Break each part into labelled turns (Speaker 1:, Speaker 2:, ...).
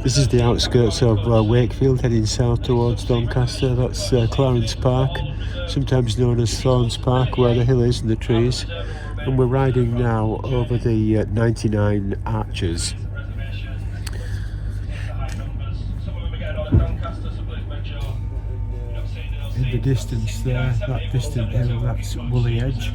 Speaker 1: This is the outskirts of Wakefield, heading south towards Doncaster. That's Clarence Park, sometimes known as Thorns Park, where the hill is and the trees. And we're riding now over the 99 arches. In the distance there, that distant hill, that's Woolly Edge.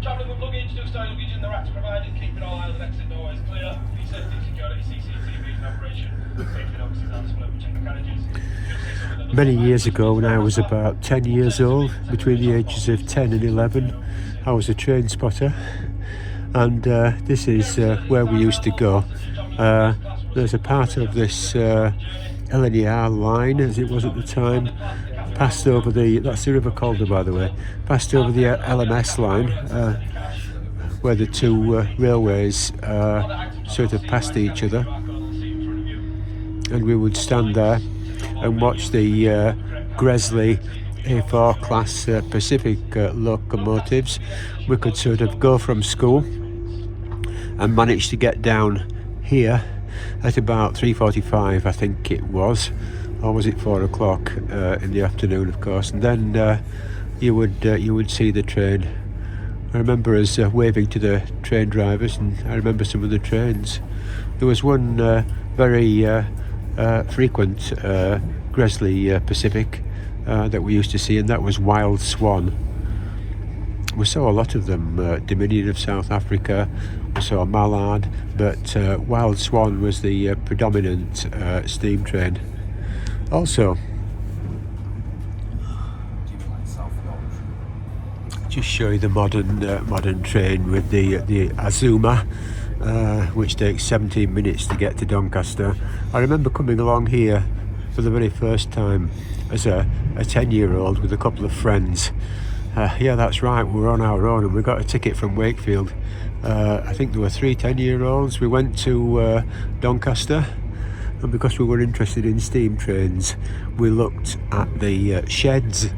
Speaker 2: Travelling with luggage, do style luggage in the racks provided, keeping all island exit doorways clear. Safety, security, CCTV in operation. Safety officers are split between the carriages.
Speaker 1: Many years ago, when I was about 10 years old, between the ages of 10 and 11, I was a train spotter, and this is where we used to go. There's a part of this LNER line, as it was at the time, passed over the, that's the River Calder by the way, passed over the LMS line, where the two railways sort of passed each other, and we would stand there and watch the Gresley A4 class Pacific locomotives. We could sort of go from school and manage to get down here at about 3:45, I think it was, or was it 4 o'clock in the afternoon, of course, and then you would see the train. I remember us waving to the train drivers, and I remember some of the trains. There was one very frequent Gresley Pacific that we used to see, and that was Wild Swan. We saw a lot of them, Dominion of South Africa, we saw Mallard, but Wild Swan was the predominant steam train. Also, just show you the modern train with the Azuma, which takes 17 minutes to get to Doncaster. I remember coming along here for the very first time as a 10-year-old with a couple of friends. Yeah, that's right, we were on our own and we got a ticket from Wakefield. I think there were 3 10-year-olds. We went to Doncaster, and because we were interested in steam trains, we looked at the sheds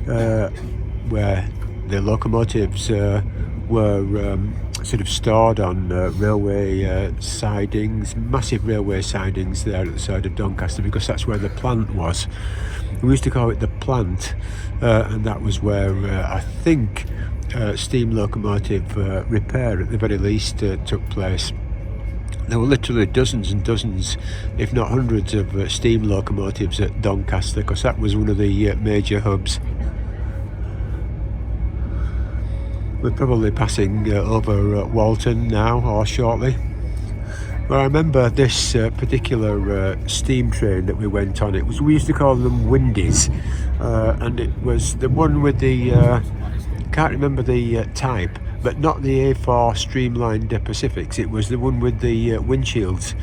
Speaker 1: where the locomotives were sort of stored on railway sidings, massive railway sidings there at the side of Doncaster, because that's where the plant was. We used to call it the plant, and that was where I think steam locomotive repair at the very least took place. There were literally dozens and dozens, if not hundreds, of steam locomotives at Doncaster, because that was one of the major hubs. We're probably passing over Walton now, or shortly. But I remember this particular steam train that we went on. We used to call them Windies, and it was the one with the, can't remember the type, but not the A4 streamlined Pacifics. It was the one with the windshields,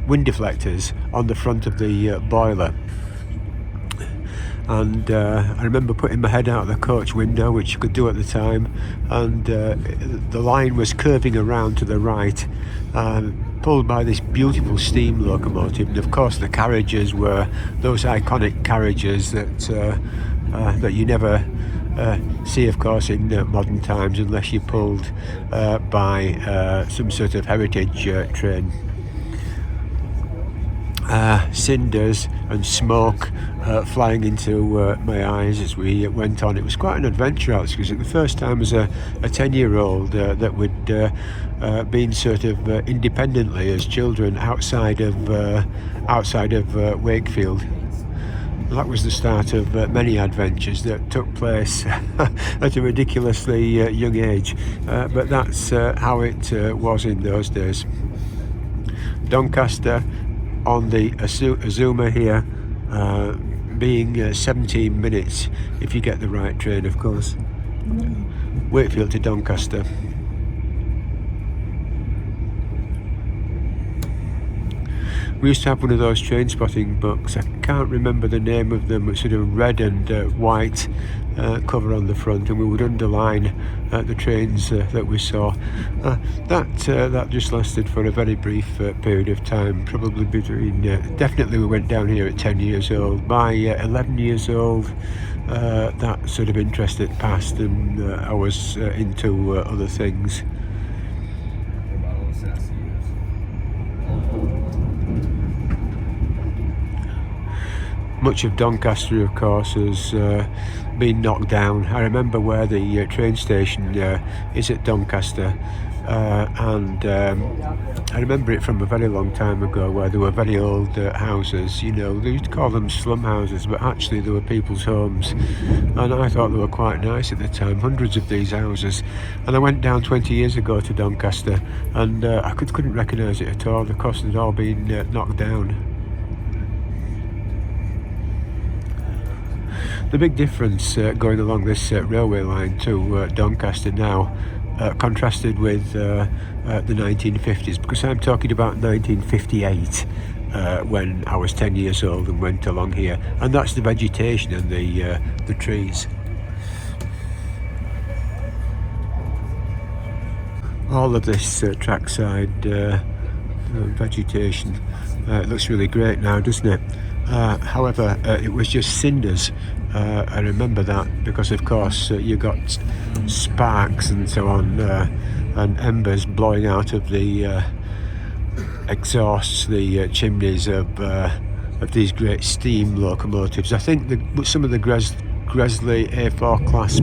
Speaker 1: wind deflectors on the front of the boiler. And I remember putting my head out of the coach window, which you could do at the time, and the line was curving around to the right, pulled by this beautiful steam locomotive. And of course the carriages were those iconic carriages that you never see, of course, in modern times, unless you're pulled by some sort of heritage train. Cinders and smoke flying into my eyes as we went on. It was quite an adventure, Alex, because it was the first time as a 10-year-old that we'd been sort of independently as children outside of Wakefield. That was the start of many adventures that took place at a ridiculously young age, but that's how it was in those days. Doncaster on the Azuma here, being 17 minutes if you get the right train, of course. Wakefield to Doncaster. We used to have one of those train spotting books. I can't remember the name of them. It's sort of red and white cover on the front, and we would underline the trains that we saw. That just lasted for a very brief period of time, probably between, definitely we went down here at 10 years old. By 11 years old, that sort of interest had passed, and I was into other things. Much of Doncaster, of course, has been knocked down. I remember where the train station is at Doncaster, and I remember it from a very long time ago, where there were very old houses. You know, they used to call them slum houses, but actually they were people's homes, and I thought they were quite nice at the time. Hundreds of these houses, and I went down 20 years ago to Doncaster, and I couldn't recognise it at all. The cost had all been knocked down. The big difference going along this railway line to Doncaster now, contrasted with the 1950s, because I'm talking about 1958, when I was 10 years old and went along here, and that's the vegetation and the trees. All of this trackside vegetation looks really great now, doesn't it? However, it was just cinders. I remember that because, of course, you got sparks and so on, and embers blowing out of the exhausts, the chimneys of these great steam locomotives. I think some of the Gresley A4 class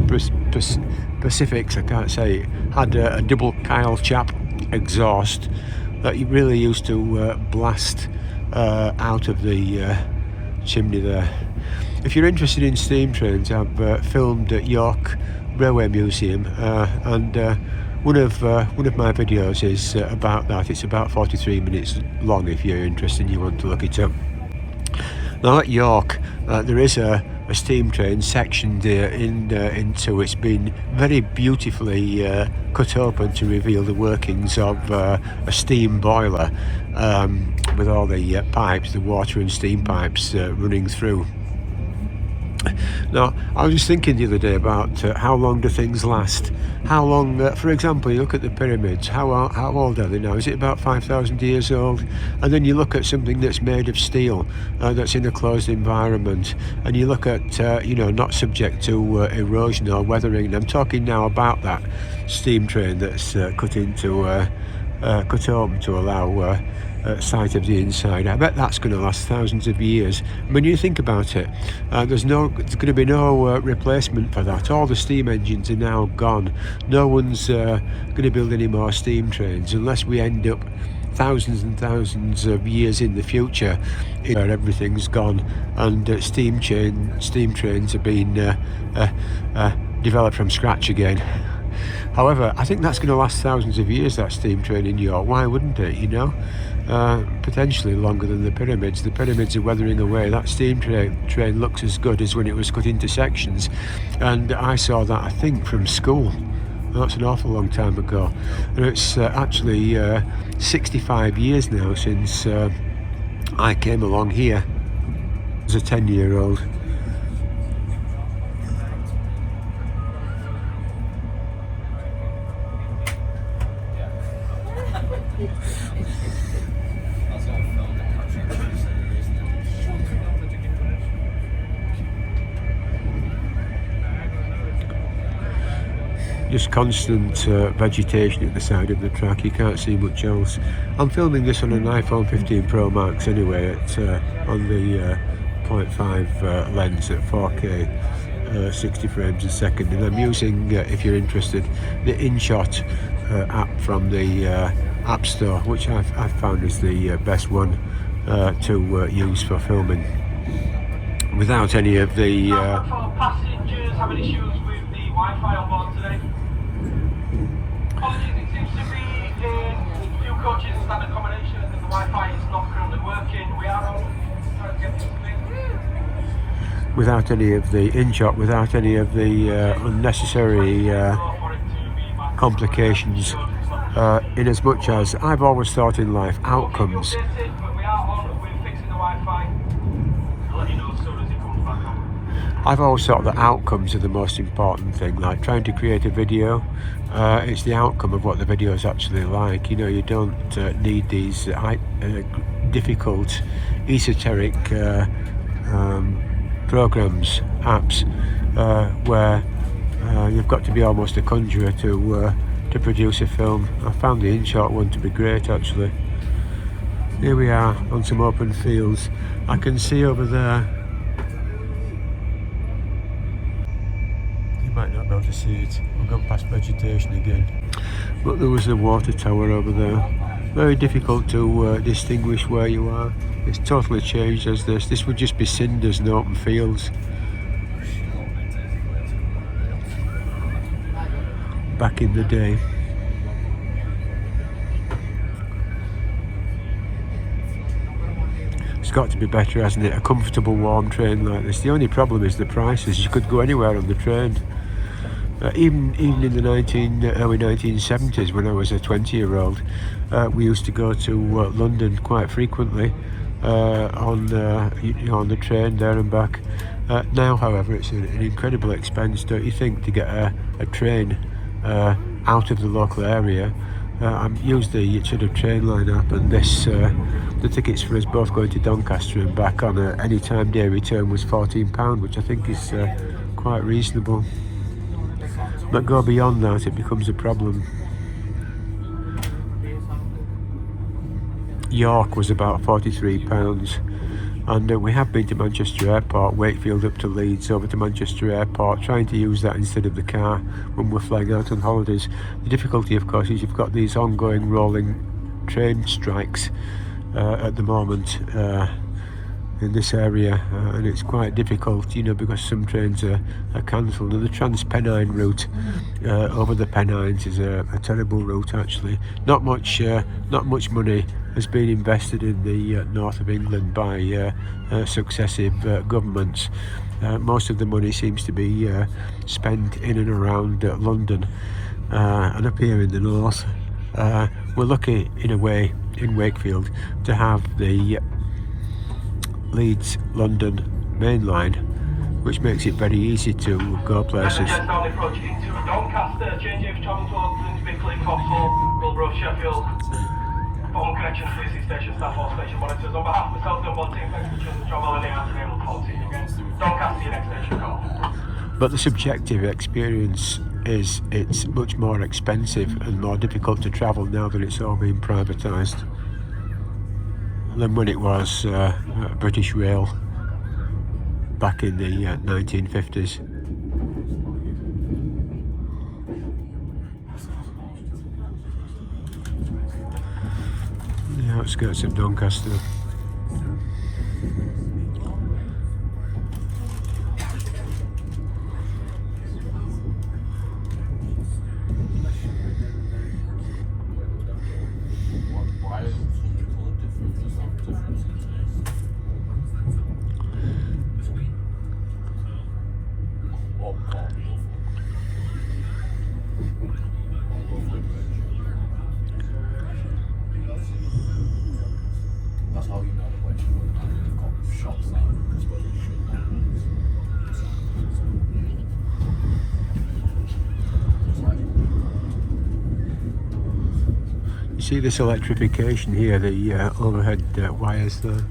Speaker 1: Pacifics, I can't say, had a double Kyle chap exhaust that you really used to blast out of the chimney there. If you're interested in steam trains, I've filmed at York Railway Museum, and one of my videos is about that. It's about 43 minutes long if you're interested and you want to look it up. Now at York, there is a steam train sectioned into. It's been very beautifully cut open to reveal the workings of a steam boiler, with all the pipes, the water and steam pipes running through. Now, I was just thinking the other day about how long do things last? How long, for example, you look at the pyramids, how old are they now? Is it about 5,000 years old? And then you look at something that's made of steel, that's in a closed environment, and you look at, not subject to erosion or weathering. I'm talking now about that steam train that's cut open to allow sight of the inside. I bet that's going to last thousands of years. When you think about it, there's going to be no replacement for that. All the steam engines are now gone. No one's going to build any more steam trains unless we end up thousands and thousands of years in the future where everything's gone, and steam trains have been developed from scratch again. However, I think that's going to last thousands of years, that steam train in York. Why wouldn't it, potentially longer than the pyramids. The pyramids are weathering away. That steam train looks as good as when it was cut into sections, and I saw that, I think, from school. That's an awful long time ago, and it's actually 65 years now since I came along here as a 10-year-old. Just constant vegetation at the side of the track. You can't see much else. I'm filming this on an iPhone 15 Pro Max anyway, on the 0.5 lens at 4K, 60 frames a second, and I'm using, if you're interested, the InShot app from the App Store, which I've found is the best one to use for filming, without any of the
Speaker 2: passengers having issues with the Wi-Fi on board today. Apologies, it seems to be a few coaches in standard accommodation and the Wi-Fi is not currently working. We are all trying to get this thing.
Speaker 1: Without any of the InShot, without any of the unnecessary complications, in as much as I've always thought in life, outcomes. I've always thought that outcomes are the most important thing, like trying to create a video. It's the outcome of what the video is actually like. You don't need these difficult, esoteric programs, apps, where you've got to be almost a conjurer to produce a film. I found the InShot one to be great actually. Here we are on some open fields. I can see over there, you might not be able to see it, I've gone past vegetation again, but there was a water tower over there. Very difficult to distinguish where you are. It's totally changed as this would just be cinders and open fields. Back in the day. It's got to be better, hasn't it? A comfortable warm train like this. The only problem is the prices. You could go anywhere on the train. Even in the early 1970s, when I was a 20-year-old, we used to go to London quite frequently on the train there and back. Now, however, it's an incredible expense, don't you think, to get a train out of the local area. I used the sort of Trainline app, and the tickets for us both going to Doncaster and back on a anytime day return was £14, which I think is quite reasonable. But go beyond that, it becomes a problem. York was about £43, and we have been to Manchester Airport, Wakefield up to Leeds, over to Manchester Airport, trying to use that instead of the car when we're flying out on holidays. The difficulty, of course, is you've got these ongoing rolling train strikes at the moment in this area, and it's quite difficult, because some trains are cancelled. And the Trans-Pennine route over the Pennines is a terrible route actually. Not much money has been invested in the north of England by successive governments. Most of the money seems to be spent in and around London, and up here in the north. We're lucky in a way in Wakefield to have the Leeds London Mainline, which makes it very easy to go places.
Speaker 2: Now approaching to Doncaster, changing travel towards Grimsby, Coastal, Wilborough, Sheffield. Phone connection, police station, staff or station monitors. On behalf of myself and one team, thanks for choosing travel and air to look to you again. Doncaster, your next station call.
Speaker 1: But the subjective experience is it's much more expensive and more difficult to travel now that it's all been privatised than when it was British Rail back in the 1950s. The outskirts of Doncaster.
Speaker 3: That's how you know when you've got shots that are supposed to be shut down.
Speaker 1: You see this electrification here, the overhead wires there.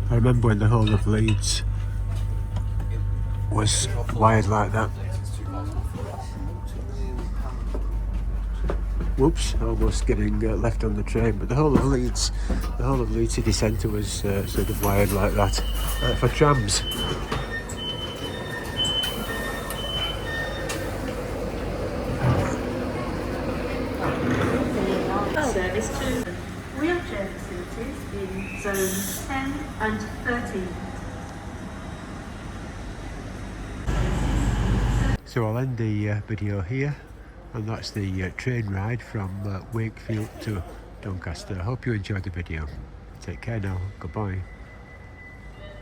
Speaker 1: I remember when the whole of Leeds was wired like that. Whoops, almost getting left on the train, but the whole of Leeds city centre was sort of wired like that for trams.
Speaker 4: Service to wheelchair facilities in zones 10 and 13.
Speaker 1: So I'll end the video here, and that's the train ride from Wakefield to Doncaster. I hope you enjoyed the video. Take care now. Goodbye.